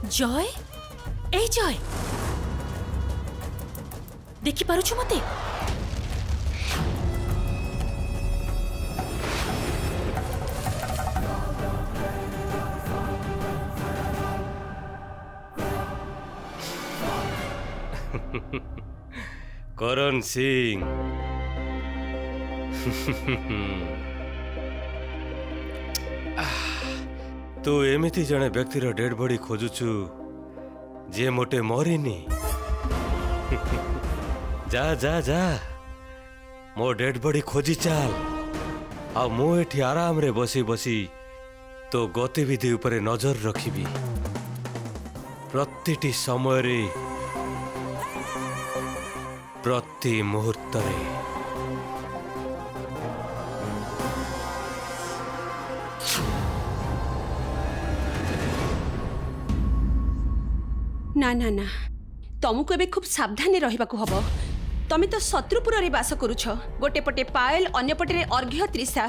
जय ए जय देखि पारुछु मते करण सिंह तू एमिति जने व्यक्तिर डेड बॉडी खोजुछु जे मोटे मरिनी जा जा जा मो डेड बॉडी खोजी चाल आ मु एठी आराम रे बसी बसी तो गतिविधि उपरे नजर रखिबी प्रतिटी समय रे प्रति मुहूर्त रे ना ना ना तुमको एबे खूब सावधान रहिबाकू हबो। तमे तो शत्रुपुर रे बास करूछ गोटे पटे पायल अन्य पटे अर्घ्य त्रिषा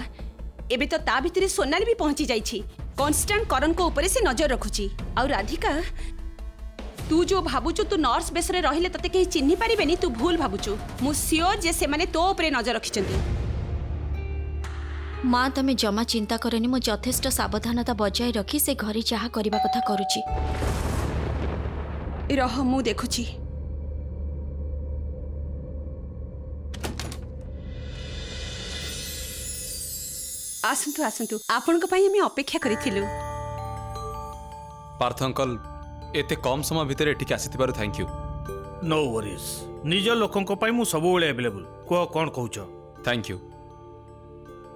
एबे तो ता भितरे सोनाली भी पहुंची जाइछि। कांस्टेंट करण को ऊपर से नजर रखुची और राधिका तू जो भाबुचु तू नर्स बेस रे रहिले तते केही चिन्हि पारिबेनी तू भूल भाबुचु। मु सियोर जे से माने तो ऊपर नजर रखिचंती। माँ तमे जमा चिंता करनी मु यथेष्ट सावधानता बजाय रखी से घरे जहा करबा कथा करूची। रह मु देखुची। आसंतु आसंतु आपन को पई हम अपेक्षा करिथिलु। पार्थ अंकल एते कम समय भितर एठिक आसीथिबारु थैंक यू। नो वरीज निज लोकन को पई मु सब बेले अवेलेबल को कोन कहउछ। थैंक यू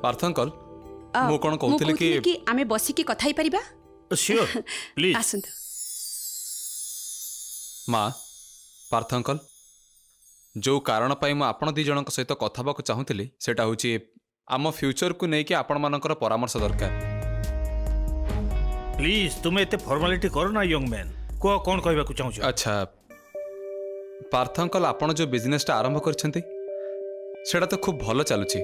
पार्थ अंकल मु कोन कहउथिले कि आमे बसी की कथा ही परिबा। Sure please आसंतु। माँ पार्थ अंकल जो कारण पाई मु आपण दी जनक सहित कथा बाको चाहुथिली सेटा होची आम फ्यूचर को नेकी आपण मानकर परामर्श दरकार। प्लीज तुम एते फॉर्मालिटी करो ना यंग मैन को कोन कहबा को चाहू। अच्छा पार्थ अंकल आपण जो बिजनेस टा आरंभ करछंती सेटा तो खूब भलो चालुची।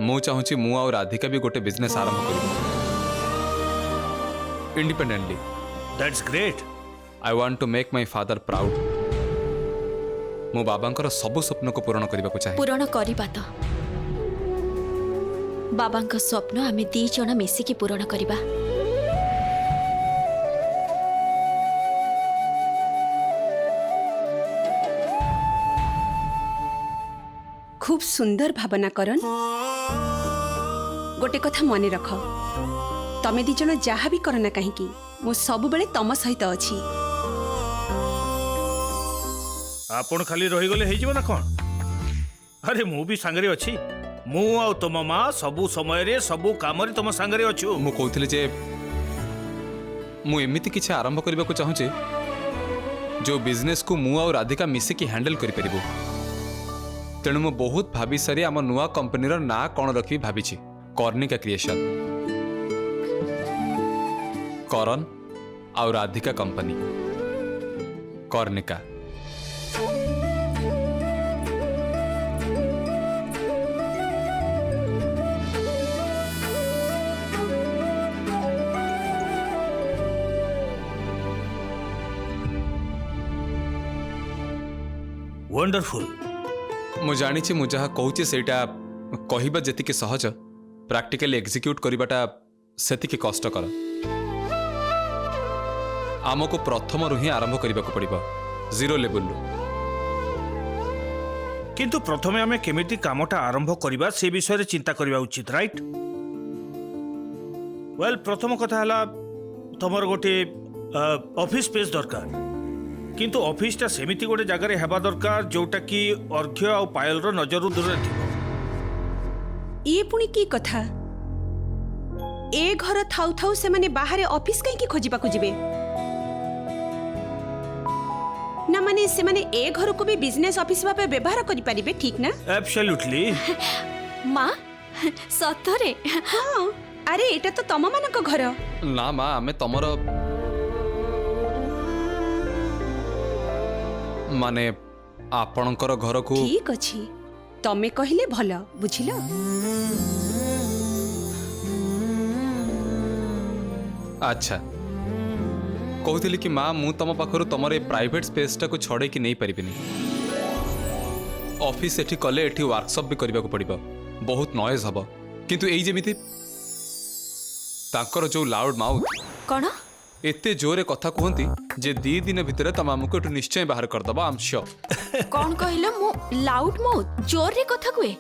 मु चाहूची मु और राधिका भी गोटे बिजनेस आरंभ करिबो independently. That's great. I want to make my father proud. मो बाबांकर सब स्वप्न को पूर्ण करबा को चाहे। पूर्ण करिबा तो बाबांका स्वप्न आमे दी जण मिसी की पूर्ण करिबा। खूब सुंदर भावना करन। गोटे कथा मने रख तमे दी जण जहा भी करना कहीं की मु सब बेले तम सहित अछि। आपण खाली रही गले हेइ जीव ना कोन। अरे मु भी सांगरे अछि। मु आ तुम मां सबु समय रे सबु काम रे तुम सांगरे अछु। मु कहउथिले जे मु एमिति किछ आरंभ करबा को चाहू छे जो बिजनेस को मु और राधिका मिसे की हैंडल करि परिबो। तेणु मु बहुत भाबी सारी आम नुआ कंपनी रो ना कोन रखी भाबी छी कर्णिका क्रिएशन। करण और राधिका कंपनी कर्णिका। वंडरफुल। मु जानी मु जहाँ कहूँ सेटा कहबा जेतिके सहज प्रैक्टिकली एग्जीक्यूट करबाटा सेतिके कष्टकर। आमको प्रथम रु ही आरंभ करने को पड़िबो जीरो लेवल। किंतु प्रथमे आमे केमिति कामटा आरंभ करिबा से विषय रे चिंता करिबा उचित राइट। वेल प्रथम कथा हला तमर गोटे ऑफिस स्पेस दरकार। किंतु ऑफिस टा सेमिति गोटे जगह रे हेबा दरकार जोटा कि अर्घ्य आ पायल रो नजर रो दूर थिबो। ये पुणी की कथा ए घर थाउ थाउ से माने बाहर ऑफिस कहीं की खोजिबा को जिबे ना माने से माने ए घर को भी बिजनेस ऑफिस भाबे व्यवहार करि परिबे ठीक ना। एब्सोल्युटली माँ सतरे। हाँ अरे एटा तो तम मानक घर ना माँ आमे तमर माने आपणकर घर को ठीक अछि तमे कहिले भलो बुझिलो। अच्छा कहूली कि माँ मु तुम पाखर तुम ये प्राइवेट स्पेसटा को छड़े कि नहीं पारिनी ऑफिस एठी कले एठी वर्कशॉप भी करने को पड़ो बहुत नॉइज हम किंतु यही जमी तांकर जो लाउड माउथ कौन एते जोरे कथा कहती जे 2 दिन भितर तुम आमको एठू निश्चय बाहर करदबा आई एम श्योर कौन कहलो मु लाउड माउथ जोर रे कथा कुए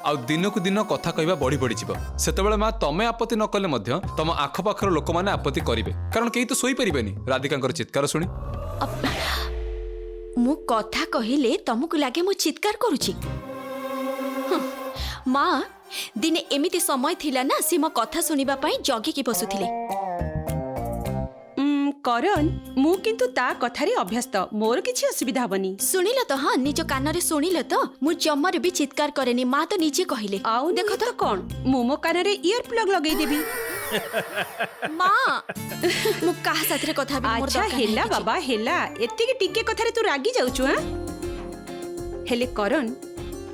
आ दिन को दिन कथा कहवा बढ़ी बढ़ी जीव सेतबेले माँ तमे आपत्ति न कले मध्य तम आखपाखर लोक मैंने आपत्ति करेंगे कारण कहीं तो सोई परिबेनी राधिका चित्कार शुणी मु कथा कहिले तुमको लागे मु चित्कार करूची माँ दिने एमिति समय थिला ना सी मो कथा सुनिबा पई जगी की बसुथिले करण मु किंतु ता कथारे अभ्यस्त मोर किछि असुविधा हबनी सुनिल तो हाँ निज कान रे सुनिल तो मु जम्मर भी चित्कार करेनी माँ तो नीचे कहले आउ देखो तो कौन मु मो कान रे ईयर प्लग लगेई देबी माँ मु काहा साथरे कथा भी मोर अच्छा दरकार हेला नाही किछि। बाबा हेला एतिके टिके कथारे तू रागी जाउछु हां हेले करण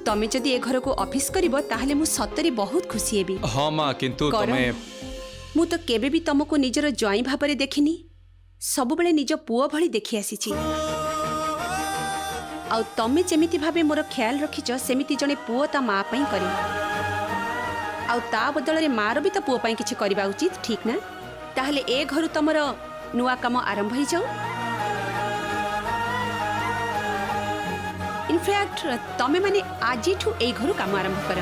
तमे जदि ए घर को ऑफिस करिवो ताहले मु सतरी बहुत खुशी हेबी हाँ माँ किंतु करण, तमे मु तो केबे भी तुमको निजर ज्वाई भाबरे देखिनी सब बेले निज पुओ भली देखि आसीची आ तमे जेमिति भाबे मोर ख्याल रखिछ सेमिति जने पुओ ता माँ पई करे आ ता बदल रे मार भी तो पुओ पई किछि करबा उचित ठीक ना ताहले ए घर तमर नुआ काम आरंभ होई जाऊ इनफैक्ट तमे माने आजिठू ए घर काम आरंभ कर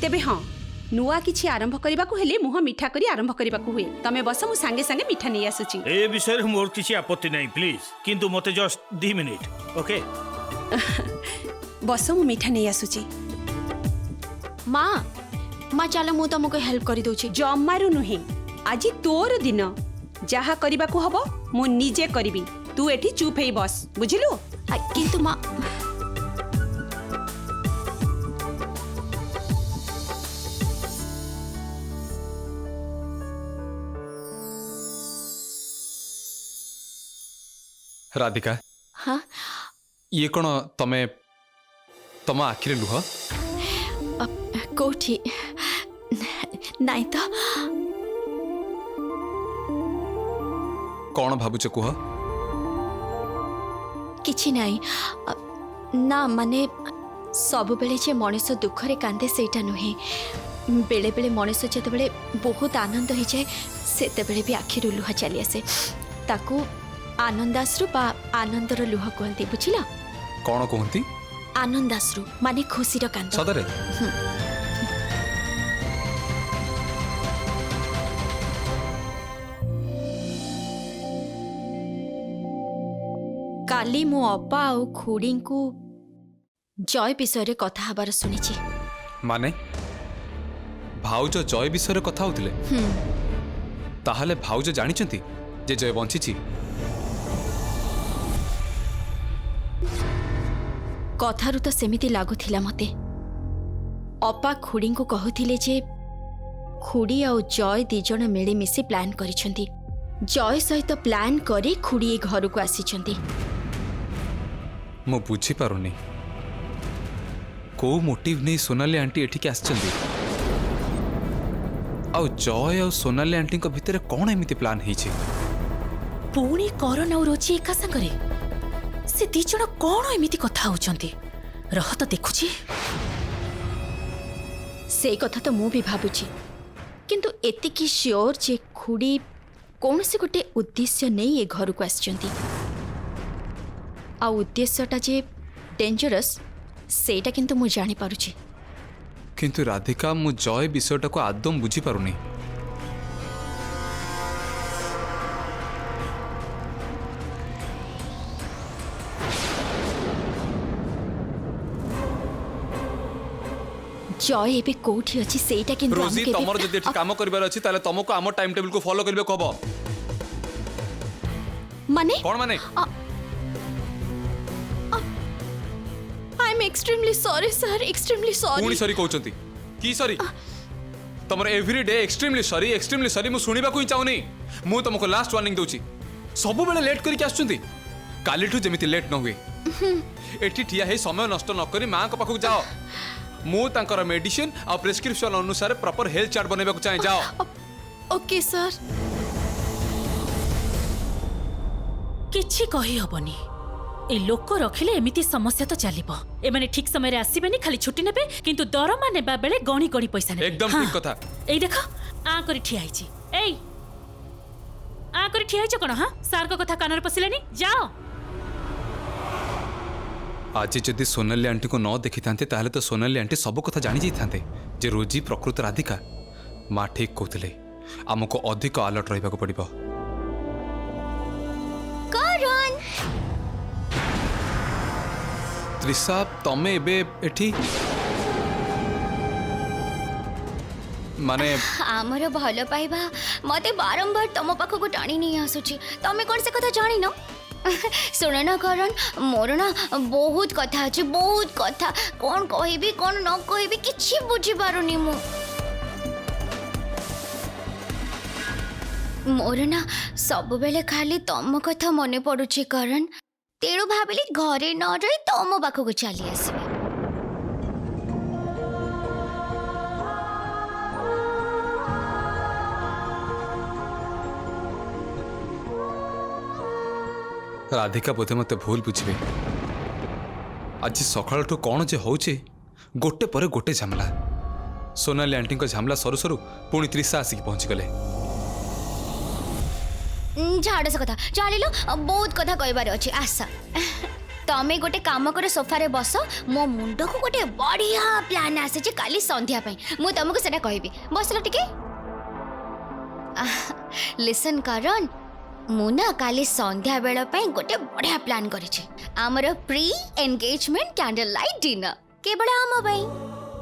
तेबे हाँ नुआ किछि आरंभ करबा को हेले मुह मिठा करी आरंभ करबा को हुए तमे बस मु संगे संगे मिठा नहीं आसुची ए विषय मोर किसी आपत्ति नहीं प्लीज किंतु मते जस्ट 2 मिनिट ओके बस मु मिठा नहीं आसुची माँ चलो मु तुमको हेल्प कर दूची जमारू नुहे आज तोर दिन जहा करबा को हबो मु निजे करबी तू एठी चुप हेई बस बुझिलु किंतु माँ राधिका हाँ ये कौन तमे तम आखिरे लुह कोठी नाई तो कौन भावुच कुह किछि नाई ना माने सब बेले जे मनुष्य दुखरे कांदे सेटा नुहे बेले बेले मनुष्य जेते बेले बहुत आनंद हो जाए सेते बेले भी आखिरु लुह चली आसे ताकू आनंदाश्रु बा आनंदर लुह कहते बुझिला कौन कहती आनंदाश्रु माने खुशीर कांद सदरे काली मो अपा आ खुड़ी को जय विषय कथा हबार सुनिछि माने भाउज जय विषय कथा होतिले ताहले भाउज जानिचंती जे जय बंचिछि कथारु तो सेमिति लागुथिला मते अपा खुड़ी को कहथिले जे खुड़ी आ जय दिजण मिलीमिशि प्लान करिसंती जय सहित प्लान करी खुड़ी ए घर को आसीचंती मु बुझी पारुनी को मोटिव नहीं सोनाली आंटी एठिके आछचंदी आउ जय आ सोनाली आंटी को भितर कौन एमिति प्लान हेछि पुणी करण और रोची एका संगरे से दी जण कौन एमिति कथा होचंती रह तो देखुची से कथा तो मु भी भाबुची किंतु एतिकी श्योर जे खुड़ी कौन से गोटे उद्देश्य नहीं ए घर को आछचंती आ उद्देश्यटा जे डेंजरस सेटा किंतु मु जानी पारुची किंतु राधिका मु जय विषयटा को आदम बुझी पारुनी जय एबे कोठी अछि सेटा किंतु रोजी हमके तमर जदि एठी काम करबार अछि ताले तुमको आम टाइम टेबल को फॉलो करबे कहबो माने कौन माने I am extremely sorry sir extremely पुणी सॉरी सॉरी कहउचंती की सॉरी तमर एवरी डे एक्सट्रीमली सॉरी मु सुनिबा को ही चाहुनी मु तुमको लास्ट वार्निंग दोची सब बेले लेट करके आछुंती कालीठू जेमिति लेट न हुए एठी ठिया हे समय नष्ट न करी मां को पाखु जाओ मु तांकर मेडिसिन आ प्रेस्क्रिप्शन अनुसार प्रॉपर हेल्थ चार्ट बनेबा को चाहे जाओ ओके सर। किछि कही हबनी। ए लोक रखिले एमिति समस्या तो चलिबो। ए माने ठीक समय रे आसीबेनी, खाली छुट्टी नेबे, किंतु दरमा नेबा बेले गणी गणी पैसा नेबे। एकदम ठीक कथा। एई देखो आ करी ठिया आइछि। एई आ करी ठिया आइछ कोन? हां सार को कथा कानर पसिलेनी, जाओ। आज जदि सोनाली आंटी को न देखी थांते ताहले तो सोनाली आंटी सब कथा जानी जाई थांते जे रोजी प्रकृत राधिका। माँ ठीक कहते आमको अधिक अलर्ट रहिबा को पड़िबो। करण त्रिशा तमे एबे एठी माने आमर भल पाइबा मते बारंबार तम पाखक टाणी नहीं आसुची। तमे कोन से कथा जानी न? सुन ना करण, मोर ना बहुत कथा अछि, बहुत कथा। कौन कहबी कौन न कहबी किछि बुझी पारुनी मु। मोर ना सब बेले खाली तम कथा मने पड़ुछि करण। तेणु भाबिली घरे न रही तम पाखक चली आसबी। राधिका बोधे मत भूल बुझे। आज सकाल कौन जे होचे गोटे पर गोटे झमला। सोनाली आंटी को झमला सरू सरू पुणी त्रिशा आसिक पहुंची गले। झाड़ से कथा चलो, बहुत कथा कहबार अच्छी। आस तमें गोटे काम कर, सोफा रे बस। मो मुंड को गोटे बढ़िया प्लान आसे काली संध्या मु तुमको सेटा कहबी। बसलो टिके। लिसन करण, मु ना काली संध्या बेल गोटे बढ़िया प्लान करिछि। आमर pre engagement candle light dinner केवल आम भाई।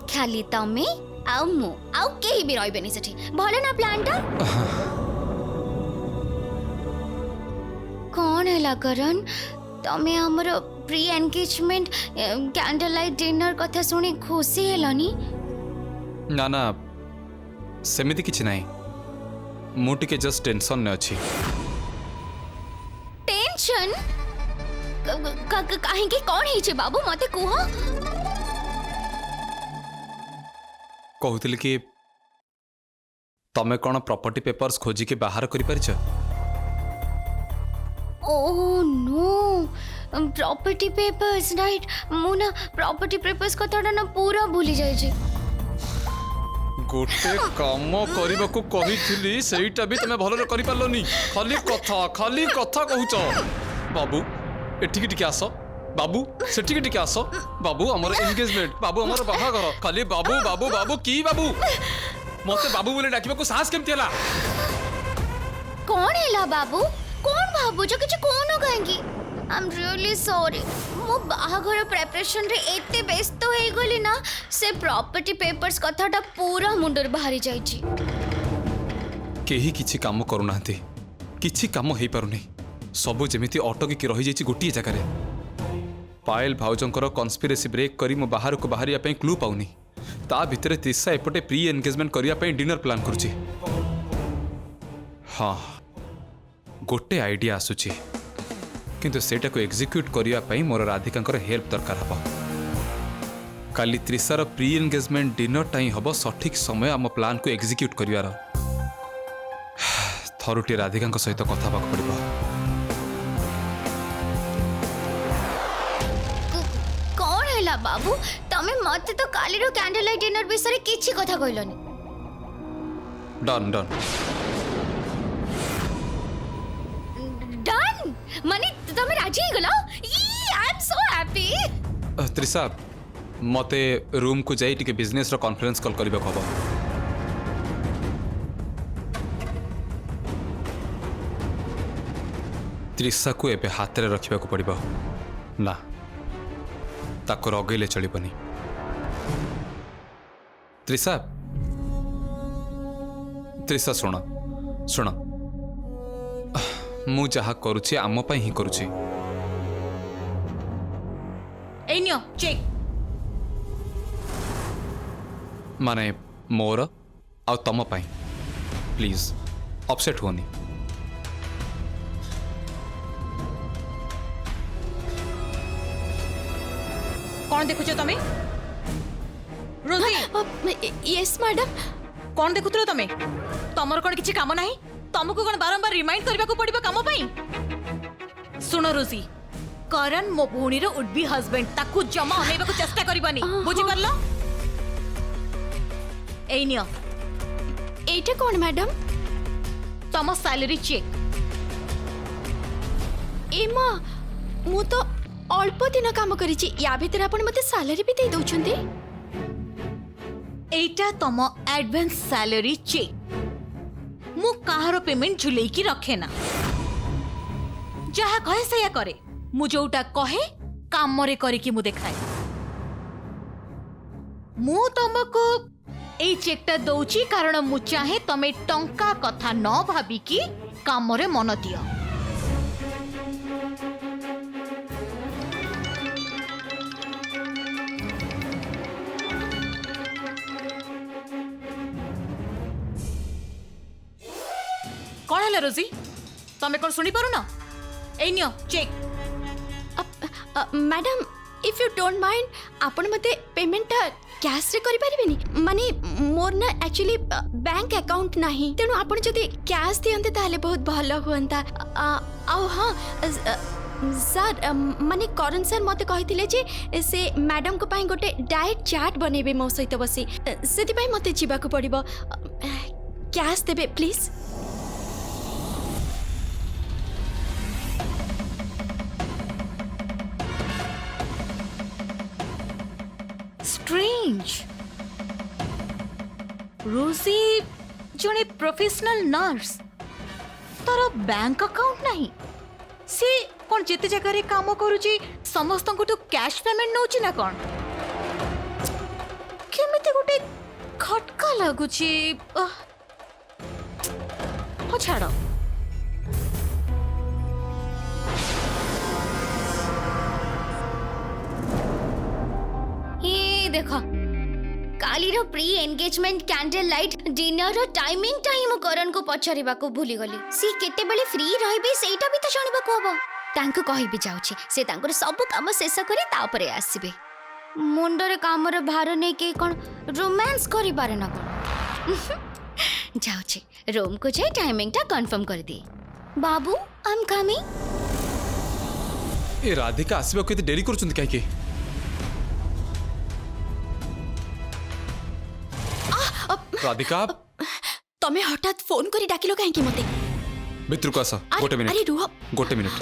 खाली तमे आउ मु आउ केही भी रहबेनी सेठी। भले ना प्लानटा? कौन है करण, तमे आमर pre engagement candle light dinner कथा सुनी खुशी हेलनी? ना ना सेमिति किछि नाही। मु टिके जस्ट टेंशन ने अछि। टेंशन काहे के कौन है बाबू मते कुह? कहूतिल कि तमे कौन प्रॉपर्टी पेपर्स खोजी के बाहर करि परिछ? Oh no, property papers right. मु ना प्रॉपर्टी पेपर्स कथाटा ना पूरा भूली जाय छी। गोटे काम करबा को कहिथिली सेईटा भी तमे भलो करि पालनी। खाली कथा कहूच। बाबू एठिक टिके आस, बाबू सेठिक टिके आस। बाबू हमर एंगेजमेंट, बाबू हमर बाहाघर। खाली बाबू बाबू बाबू की बाबू? मते बाबू बोले डाकिबा को साहस केमति हला? कौन हैला बाबू? कौन भाबू जो किछ कोन कहेंगी? I am really sorry. मो बाहाघर प्रिपरेशन रे एते व्यस्त होई गली ना, से प्रॉपर्टी पेपर्स कथाटा पूरा मुंडर बाहरी जाई छी। केही किछि काम करू नाहंती, किछि काम हेई पारुनी। सबु जेमिति अटकी की रही जाइछि गोटिए जगह रे। पायल भाउजंकर कन्स्पिरेसी ब्रेक करी मो बाहर को बाहरिया पई क्लू पाउनी। ता भितरे त्रिशा एपटे प्री एंगेजमेंट करिया पई डिनर प्लान करूछि। हाँ गोटे आइडिया आसुछि, किंतु सेटा को एग्जीक्यूट करिया पई मोर राधिकांकर हेल्प दरकार हबो। काली त्रिशार प्री एंगेजमेंट डिनर टाइम हबो सठिक समय आम प्लान को एग्जीक्यूट करिवार। थरुटी राधिकांक सहित कथा बाक पड़िबो। कौन हैला बाबू? तमे मते तो काली रो कैंडल लाइट डिनर विषय किछि कथा कहलनी। डन डन डन माने तमे राजी हो गलो? I am so happy. Trisha मते रूम को जाई टिके बिजनेस रो कॉन्फ्रेंस कॉल करबा कहबो। त्रिशा को एबे हाथ रे रखिबा को पड़िबो ना, ताको रगेले चलिबनी। त्रिशा त्रिशा सुन सुन, मु जहा करूछि आम पई ही करूछि। ए नियो चेक। माने मोर आ तम पई प्लीज अपसेट होनी। कौन देखुछ तमे? रोजी यस मैडम। कौन देखुथलो तमे? तमर कौन किछि काम नाही तुमको कौन बारंबार रिमाइंड करबा को पड़िबो काम पई सुनो रोजी करण मो भूणीर वुड बी हस्बैंड ताकू जमा अनेबा को चेष्टा करबानी बुझी परलो एई नियो एटा कौन मैडम तम सैलरी चेक एमा मु तो अल्प दिन काम करिछि या भीतर आपण मते सैलरी भी दे दउछन्ती एटा तम एडवांस सैलरी चेक मु काहारो पेमेंट झुलेई की रखे ना जहा कहे सया करे मु जोटा कहे काम रे करी की मु देखाए मु तुमको एई चेकटा दउची कारण मु चाहे तमे टंका कथा न भाबी की काम रे मन दियो कौन है रोजी तमे कौन सुनी पारू ना ए नियो check madam if you don't mind आपण मते पेमेंट कैश रे करि परिबेनी माने मोर ना एक्चुअली बैंक अकाउंट नाही तेनु आपण जदी कैश दियंते ताले बहुत भलो होंता आ हां सर माने करण सर मते कहिथिले जे से मैडम को पई गोटे डाइट चार्ट बनेबे मो सहित बसी सेति पई मते जीवा को पड़िबो कैश देबे प्लीज स्ट्रेंज रोजी जने प्रोफेशनल नर्स तार बैंक अकाउंट नहीं सी कौन जेते जगह रे काम करूची समस्त को तो कैश पेमेंट नउची ना कौन केमिति गोटे खटका लागुची हो छाड़ो ये देखो कालीर pre engagement candle light dinner timing time Karan को पछारिबा को भूली गली सी केते बेले फ्री रहबे सेटा भी तो जानिबा को हबो तांको कहि भी जाउची से तांकर सब काम शेष करी तापरे आसीबे मुंडरे कामर भार नै के कोन रोमांस करि पारे ना कोन जाउची रूम को जाय टाइमिंग ता कंफर्म कर दी बाबू आई एम कमिंग ए राधिका आसीबा केते देरी करछुंती काहे के राधिका तमे हठात फोन करी डाकिलो काहे की मते मित्र को आसा गोटे मिनिट अरे रुह गोटे मिनिट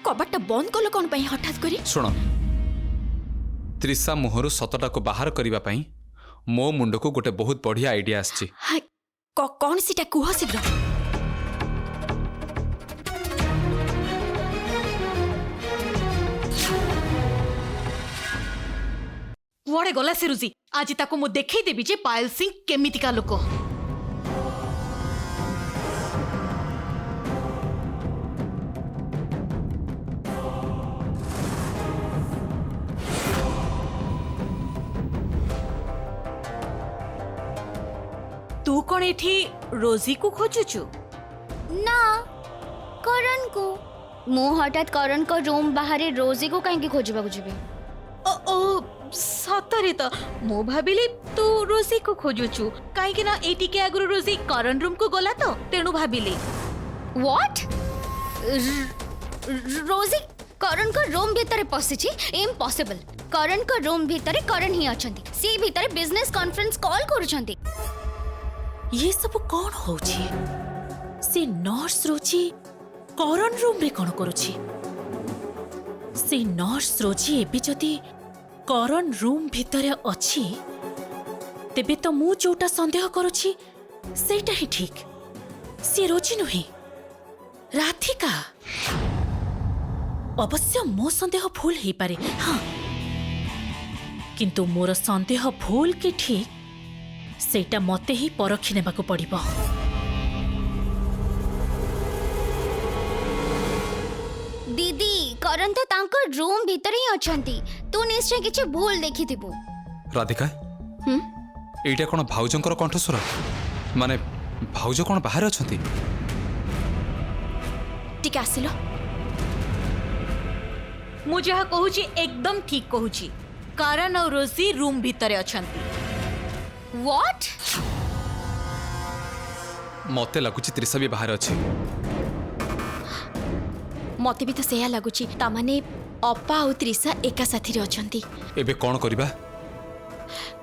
कबाटा बंद कलो कोन पई हठात करी सुनो त्रिशा मुहरु सतटा को बाहर करिबा पई मो मुंड को गोटे बहुत बढ़िया आइडिया आछी हाय कौन सीटा कुह शीघ्र वड़े गला से रुजी आज ताको मु देखै देबी जे पायल सिंह केमितिका लोक तू कौन एठी रोजी को खोजुचु ना करण को मु हठात करण को रूम बाहर रोजी को कहीं खोजबा जिबे ओ सतरे तो मु भाबिली तू रोजी को खोजुचु काहे ना एटी के आगु रोजी करण रूम को गला तो तेनु भाबिली व्हाट रोजी करण को रूम भीतर पसिछि इम्पॉसिबल करण को रूम भीतर करण ही अछंती सी भीतर बिजनेस कॉन्फ्रेंस कॉल करूछंती ये सब कौन होची से नर्स रोची करण रूम रे कौन करूची से नर्स रोजी एबी जदी करण रूम भितर अछि तेबे तो मु जोटा संदेह करूची सेटा ही ठीक से रोजी नुही राधिका अवश्य मो संदेह भूल ही पारे हाँ किंतु मोर संदेह भूल कि ठीक सेटा मते ही परखि नेबाको पड़िबो दीदी करण तो तांको रूम भीतर ही अछंती तू निश्चय किछि भूल देखिथिबो राधिका एटा कोन भाउजंकर कंठस्वर माने भाउज कोन बाहर अछंती टिके आसिलो मु जहा कहूची एकदम ठीक कहूची करण और रोजी रूम भीतर अछंती व्हाट? मते लगुच त्रिशा भी बाहर अच्छी। मते भी तो सेया लागुची तामाने अपा और त्रिशा एका साथी रे अछंती। एबे कौन करिबा?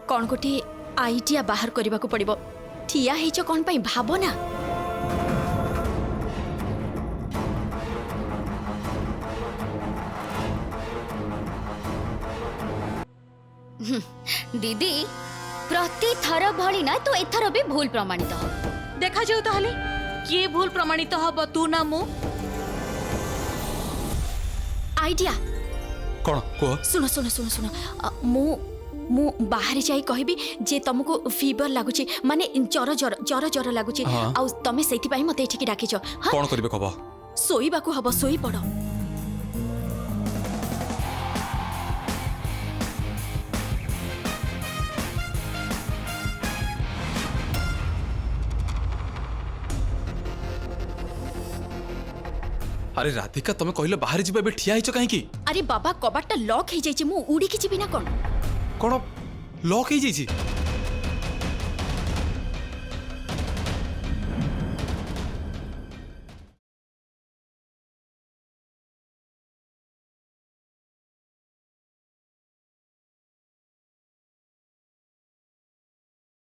कौन गोटे आइडिया बाहर करने को पड़िबो। ठिया हेच कौन पाई भाबो ना। दीदी प्रति थर भली ना तो एथर भी भूल प्रमाणित हो। देखा जाऊ ताहले किए भूल प्रमाणित हब तू ना मु? आइडिया कौन को? सुनो सुनो सुनो सुनो मु बाहर जाई कहबी जे तुमको फीवर लागुची माने जर जर जर जर लागुची हाँ। आ तमे सेति पाई मते एठिकी डाकिछ। हां कौन करिबे कबा? सोईबाकू हबो सोई पड़ो। अरे राधिका तमे कहले बाहर जिबे बे ठिया हिच काहे की? अरे बाबा कबाटा लॉक हे जाइछि मु उड़ी कि जिबि ना कोन। कौन लॉक ही जाइछि?